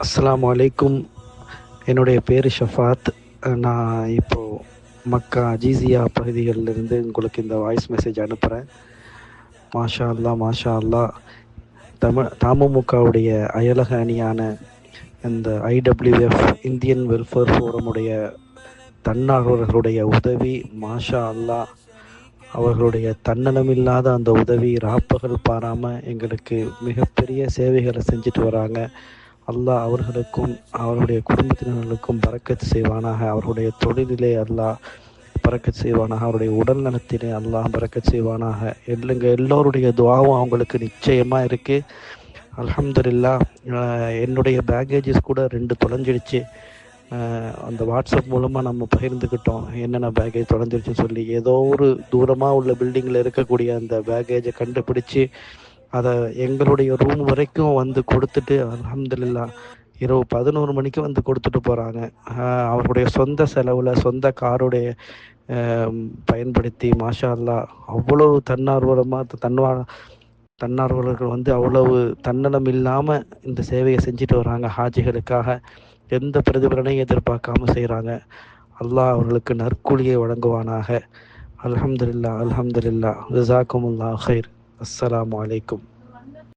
அஸ்ஸலாமு அலைக்கும். என்னுடைய பேர் ஷஃபாத். நான் இப்போது மக்கா ஜீசியா பகுதிகளிலிருந்து உங்களுக்கு இந்த வாய்ஸ் மெசேஜ் அனுப்புகிறேன். மாஷா அல்லா மாஷா அல்லா. தமுமுகவுடைய அயலக அணியான இந்த ஐடபிள்யூஎஃப் இந்தியன் வெல்ஃபேர் ஃபோரமுடைய தன்னார்வலர்களுடைய உதவி மாஷா அல்லா. அவர்களுடைய தன்னலமில்லாத அந்த உதவி ராப்பகல் பாராமல் எங்களுக்கு மிகப்பெரிய சேவைகளை செஞ்சுட்டு வராங்க. அல்லாஹ் அவர்களுக்கும் அவருடைய குடும்பத்தினர்களுக்கும் பரக்கத் செய்வானாக. அவருடைய தொழிலிலே அல்லாஹ் பரக்கத் செய்வானாக. அவருடைய உடல் நலத்திலே அல்லாஹ் பரக்கத் செய்வானாக. எல்லோருடைய துவாவும் அவங்களுக்கு நிச்சயமாக இருக்குது. அல்ஹம்துலில்லாஹ். என்னுடைய பேக்கேஜஸ் கூட 2 தொலைஞ்சிடுச்சு. அந்த வாட்ஸ்அப் மூலமாக நம்ம பகிர்ந்துக்கிட்டோம் என்னென்ன பேக்கேஜ் தொலைஞ்சிருச்சுன்னு சொல்லி. ஏதோ ஒரு தூரமாக உள்ள பில்டிங்கில் இருக்கக்கூடிய அந்த பேக்கேஜை கண்டுபிடிச்சி அதை எங்களுடைய ரூம் வரைக்கும் வந்து கொடுத்துட்டு அல்ஹம்துலில்லாஹ் இரவு 11 மணிக்கு வந்து கொடுத்துட்டு போகிறாங்க. அவருடைய சொந்த செலவில் சொந்த காருடைய பயன்படுத்தி மாஷா அல்லாஹ் அவ்வளவு தன்னார்வலர்கள் வந்து அவ்வளவு தன்னலம் இல்லாமல் இந்த சேவையை செஞ்சுட்டு வராங்க. ஹாஜிகளுக்காக எந்த பிரதிபலனையும் எதிர்பார்க்காம செய்கிறாங்க. அல்லாஹ் அவர்களுக்கு நற்கூலியை வழங்குவானாக. அல்ஹம்துலில்லாஹ் அல்ஹம்துலில்லாஹ். ஜஸாக்குமுல்லாஹ் ஹைர். அஸ்ஸலாமு அலைக்கும்.